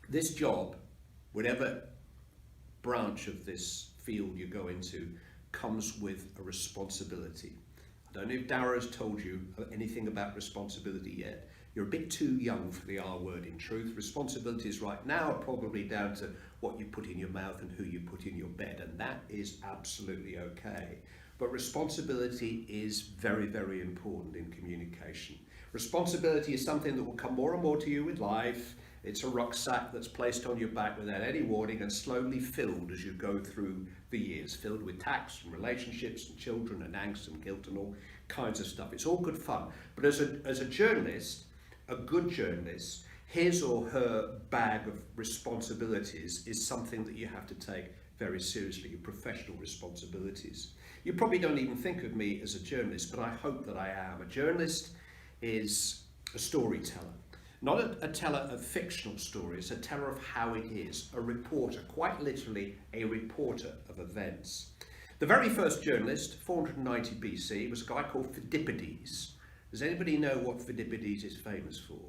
This job, whatever branch of this field you go into, comes with a responsibility. I don't know if Dara has told you anything about responsibility yet. You're a bit too young for the R word, in truth. Responsibilities right now are probably down to what you put in your mouth and who you put in your bed, and that is absolutely okay. But responsibility is very, very important in communication. Responsibility is something that will come more and more to you with life. It's a rucksack that's placed on your back without any warning and slowly filled as you go through the years, filled with tax and relationships and children and angst and guilt and all kinds of stuff. It's all good fun. But as a journalist, a good journalist, his or her bag of responsibilities is something that you have to take very seriously, your professional responsibilities. You probably don't even think of me as a journalist, but I hope that I am. A journalist is a storyteller. Not a teller of fictional stories, a teller of how it is, a reporter, quite literally a reporter of events. The very first journalist, 490 BC, was a guy called Phidippides. Does anybody know what Phidippides is famous for?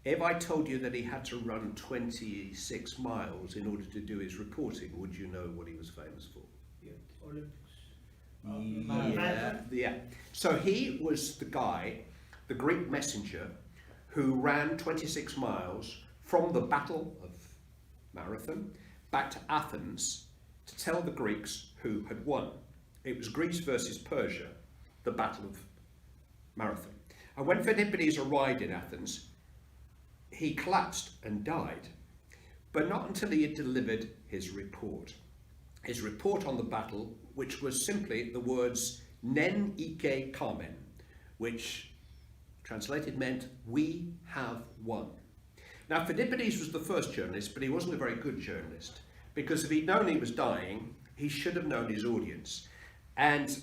If I told you that he had to run 26 miles in order to do his reporting, would you know what he was famous for? Olympics. Yeah. So he was the guy, the Greek messenger, who ran 26 miles from the Battle of Marathon back to Athens to tell the Greeks who had won. It was Greece versus Persia, the Battle of Marathon. And when Phidippides arrived in Athens, he collapsed and died, but not until he had delivered his report. His report on the battle, which was simply the words "nen ike kamen," which translated meant "we have won." Now, Phidippides was the first journalist, but he wasn't a very good journalist, because if he'd known he was dying, he should have known his audience. And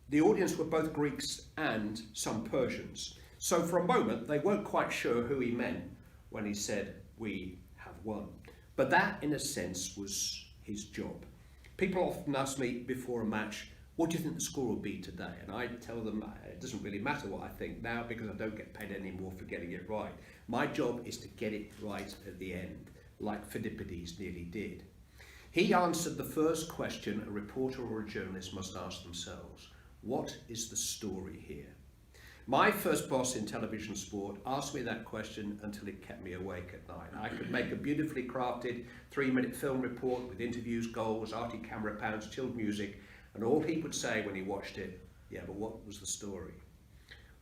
the audience were both Greeks and some Persians. So for a moment, they weren't quite sure who he meant when he said, "we have won." But that, in a sense, was his job. People often ask me before a match, "What do you think the score will be today?" And I tell them it doesn't really matter what I think now, because I don't get paid anymore for getting it right. My job is to get it right at the end, like Phidippides nearly did. He answered the first question a reporter or a journalist must ask themselves: what is the story here? My first boss in television sport asked me that question until it kept me awake at night. I could make a beautifully crafted 3-minute film report with interviews, goals, arty camera pounds, chilled music, and all he would say when he watched it, "Yeah, but what was the story?"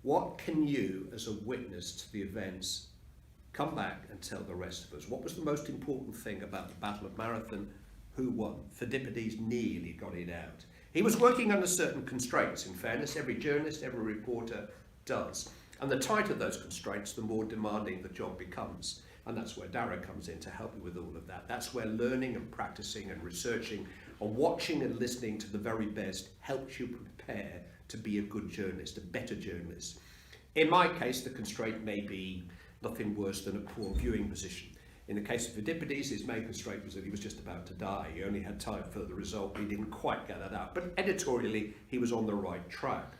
What can you, as a witness to the events, come back and tell the rest of us? What was the most important thing about the Battle of Marathon? Who won? Phidippides nearly got it out. He was working under certain constraints, in fairness. Every journalist, every reporter does. And the tighter those constraints, the more demanding the job becomes. And that's where Dara comes in to help you with all of that. That's where learning and practicing and researching and watching and listening to the very best helps you prepare to be a good journalist, a better journalist. In my case, the constraint may be nothing worse than a poor viewing position. In the case of Phidippides, his main constraint was that he was just about to die. He only had time for the result. He didn't quite get that out. But editorially, he was on the right track.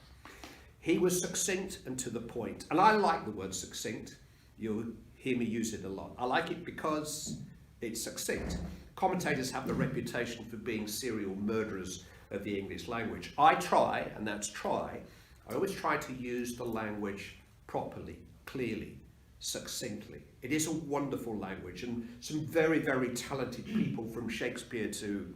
He was succinct and to the point. And I like the word succinct. You'll hear me use it a lot. I like it because it's succinct. Commentators have the reputation for being serial murderers of the English language. I try, and that's try, I always try to use the language properly, clearly, succinctly. It is a wonderful language, and some very, very talented people from Shakespeare to,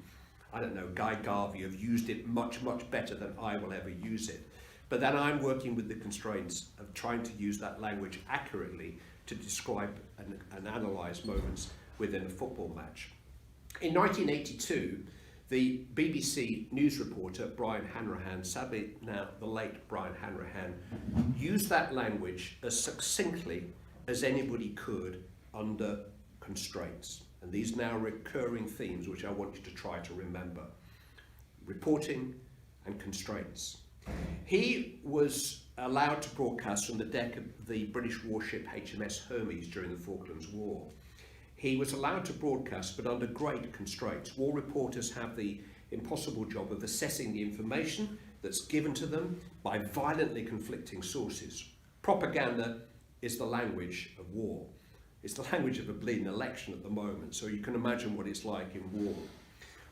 I don't know, Guy Garvey have used it much, much better than I will ever use it. But then I'm working with the constraints of trying to use that language accurately to describe and analyse moments within a football match. In 1982, the BBC news reporter Brian Hanrahan, sadly now the late Brian Hanrahan, used that language as succinctly as anybody could under constraints. And these now recurring themes which I want you to try to remember: reporting and constraints. He was allowed to broadcast from the deck of the British warship HMS Hermes during the Falklands War. He was allowed to broadcast, but under great constraints. War reporters have the impossible job of assessing the information that's given to them by violently conflicting sources. Propaganda is the language of war. It's the language of a bleeding election at the moment, so you can imagine what it's like in war.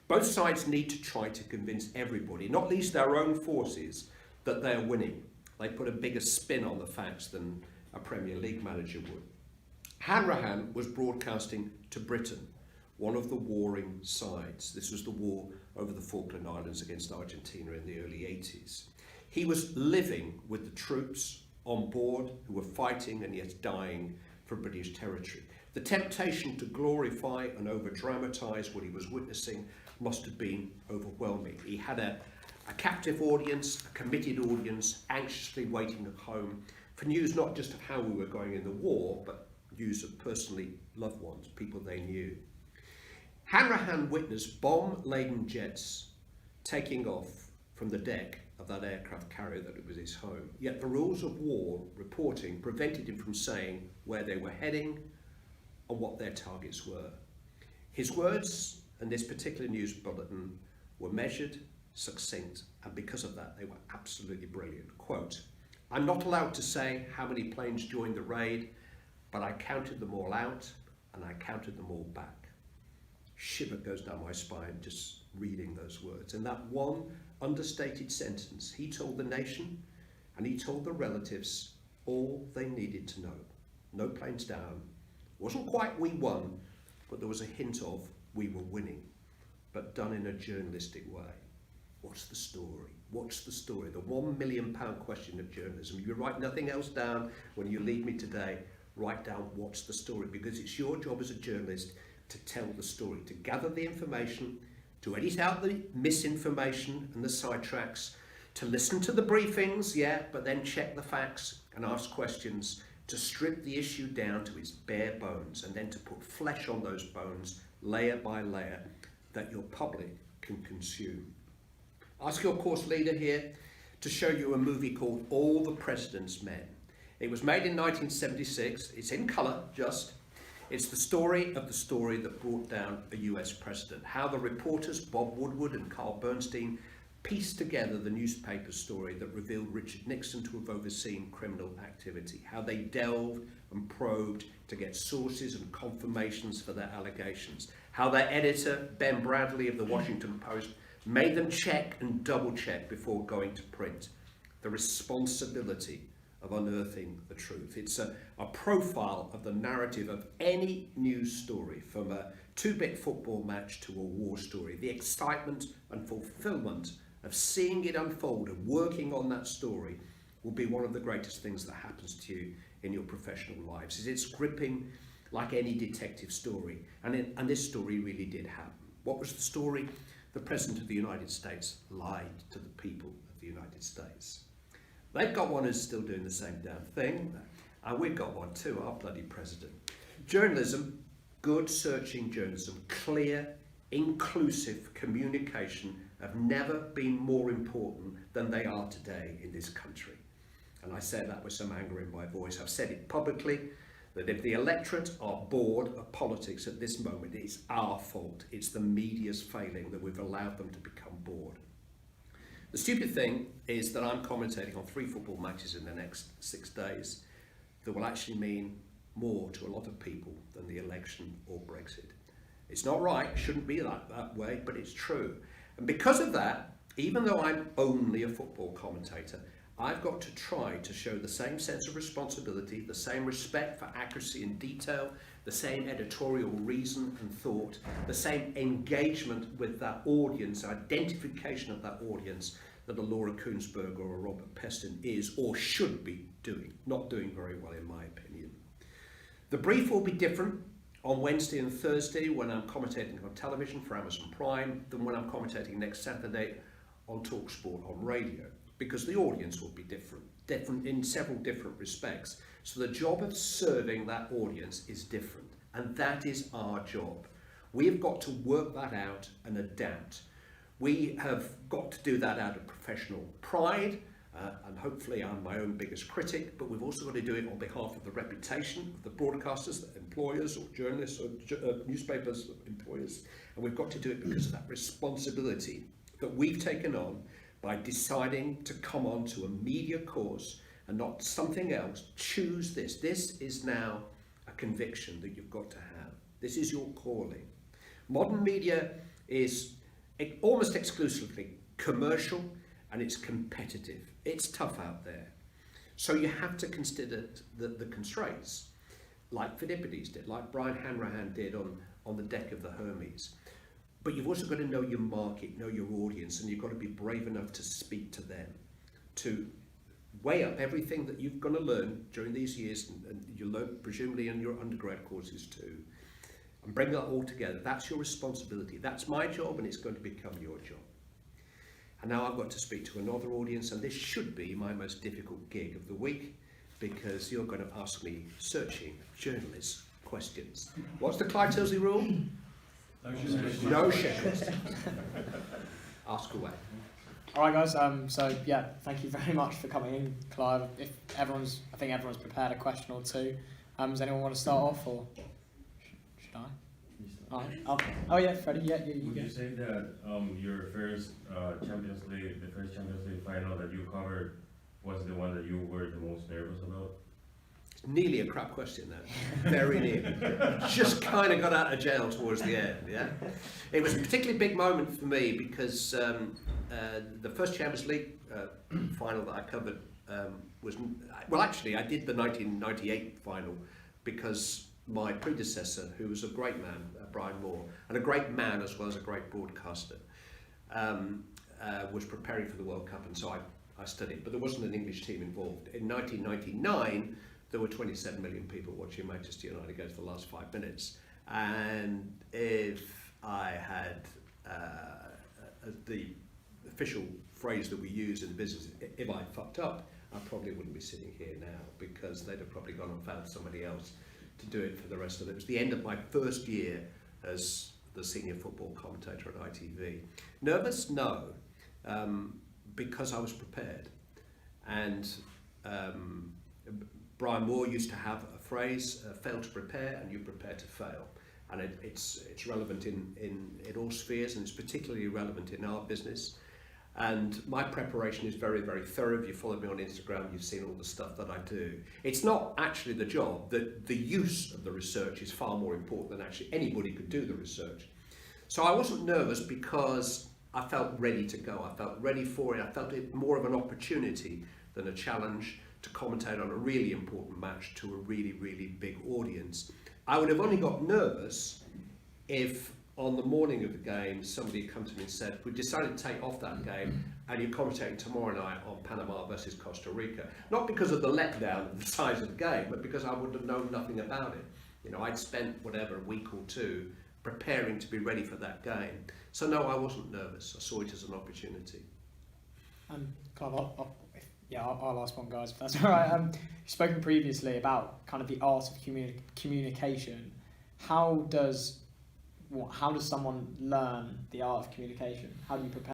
Both sides need to try to convince everybody, not least their own forces, that they're winning. They put a bigger spin on the facts than a Premier League manager would. Hanrahan was broadcasting to Britain, one of the warring sides. This was the war over the Falkland Islands against Argentina in the early 80s. He was living with the troops on board who were fighting and yet dying for British territory. The temptation to glorify and over-dramatise what he was witnessing must have been overwhelming. He had a captive audience, a committed audience, anxiously waiting at home for news not just of how we were going in the war, but news of personally loved ones, people they knew. Hanrahan witnessed bomb-laden jets taking off from the deck of that aircraft carrier that was his home. Yet the rules of war reporting prevented him from saying where they were heading and what their targets were. His words in this particular news bulletin were measured, succinct, and because of that they were absolutely brilliant. Quote, "I'm not allowed to say how many planes joined the raid, but I counted them all out and I counted them all back." Shiver goes down my spine just reading those words. In that one understated sentence, he told the nation and he told the relatives all they needed to know. No planes down. It wasn't quite we won, but there was a hint of we were winning, but done in a journalistic way. What's the story? What's the story? The £1 million question of journalism. You write nothing else down when you leave me today. Write down what's the story, because it's your job as a journalist to tell the story, to gather the information, to edit out the misinformation and the sidetracks, to listen to the briefings, yeah, but then check the facts and ask questions, to strip the issue down to its bare bones, and then to put flesh on those bones, layer by layer, that your public can consume. Ask your course leader here to show you a movie called All the President's Men. It was made in 1976. It's in colour, just. It's the story of the story that brought down a US president. How the reporters Bob Woodward and Carl Bernstein pieced together the newspaper story that revealed Richard Nixon to have overseen criminal activity. How they delved and probed to get sources and confirmations for their allegations. How their editor, Ben Bradley of the Washington Post, made them check and double check before going to print. The responsibility of unearthing the truth. It's a profile of the narrative of any news story, from a two-bit football match to a war story. The excitement and fulfillment of seeing it unfold and working on that story will be one of the greatest things that happens to you in your professional lives. It's gripping like any detective story, and this story really did happen. What was the story? The President of the United States lied to the people of the United States. They've got one who's still doing the same damn thing, and we've got one too, our bloody president. Journalism, good searching journalism, clear, inclusive communication have never been more important than they are today in this country. And I say that with some anger in my voice. I've said it publicly, that if the electorate are bored of politics at this moment, it's our fault. It's the media's failing that we've allowed them to become bored. The stupid thing is that I'm commentating on 3 football matches in the next 6 days that will actually mean more to a lot of people than the election or Brexit. It's not right, shouldn't be that way, but it's true. And because of that, even though I'm only a football commentator, I've got to try to show the same sense of responsibility, the same respect for accuracy and detail, the same editorial reason and thought, the same engagement with that audience, identification of that audience that a Laura Koonsberg or a Robert Peston is or should be doing, not doing very well in my opinion. The brief will be different on Wednesday and Thursday when I'm commentating on television for Amazon Prime than when I'm commentating next Saturday on TalkSport on radio, because the audience will be different in several different respects. So the job of serving that audience is different, and that is our job. We have got to work that out and adapt. We have got to do that out of professional pride, and hopefully I'm my own biggest critic, but we've also got to do it on behalf of the reputation of the broadcasters, the employers or journalists or newspapers employers, and we've got to do it because of that responsibility that we've taken on by deciding to come on to a media course and not something else. Choose this. This is now a conviction that you've got to have. This is your calling. Modern media is almost exclusively commercial and it's competitive. It's tough out there. So you have to consider the constraints, like Philippides did, like Brian Hanrahan did on the deck of the Hermes. But you've also got to know your market, know your audience, and you've got to be brave enough to speak to them, to weigh up everything that you've got to learn during these years, and you learn presumably in your undergrad courses too, and bring that all together. That's your responsibility. That's my job, and it's going to become your job. And now I've got to speak to another audience, and this should be my most difficult gig of the week, because you're going to ask me searching journalist questions. What's the Clive Tyldesley rule? No shit. Ask away. All right, guys. So yeah, thank you very much for coming in, Clive. I think everyone's prepared a question or two. Does anyone want to start off, or should I? Oh yeah, Freddie. Yeah, you Would go. you say that your first Champions League final that you covered was the one that you were the most nervous about? Nearly a crap question, that. Very near. Just kind of got out of jail towards the end, yeah? It was a particularly big moment for me because the first Champions League final that I covered was... Well, actually, I did the 1998 final because my predecessor, who was a great man, Brian Moore, and a great man as well as a great broadcaster, was preparing for the World Cup, and so I studied, but there wasn't an English team involved. In 1999, there were 27 million people watching Manchester United go to the last 5 minutes. And if I had the official phrase that we use in business, if I fucked up, I probably wouldn't be sitting here now, because they'd have probably gone and found somebody else to do it for the rest of it. It was the end of my first year as the senior football commentator at ITV. Nervous? No, because I was prepared. And Brian Moore used to have a phrase, fail to prepare and you prepare to fail. And it's relevant in all spheres, and it's particularly relevant in our business. And my preparation is very, very thorough. If you follow me on Instagram, you've seen all the stuff that I do. It's not actually the job. The use of the research is far more important than actually anybody could do the research. So I wasn't nervous because I felt ready to go. I felt ready for it. I felt it more of an opportunity than a challenge to commentate on a really important match to a really, really big audience. I would have only got nervous if on the morning of the game somebody had come to me and said, we decided to take off that game and you're commentating tomorrow night on Panama versus Costa Rica. Not because of the letdown of the size of the game, but because I would have known nothing about it. You know, I'd spent whatever, a week or two preparing to be ready for that game. So no, I wasn't nervous. I saw it as an opportunity. Clive, I'll ask one, guys, if that's all right. You've spoken previously about kind of the art of communication. How does someone learn the art of communication? How do you prepare?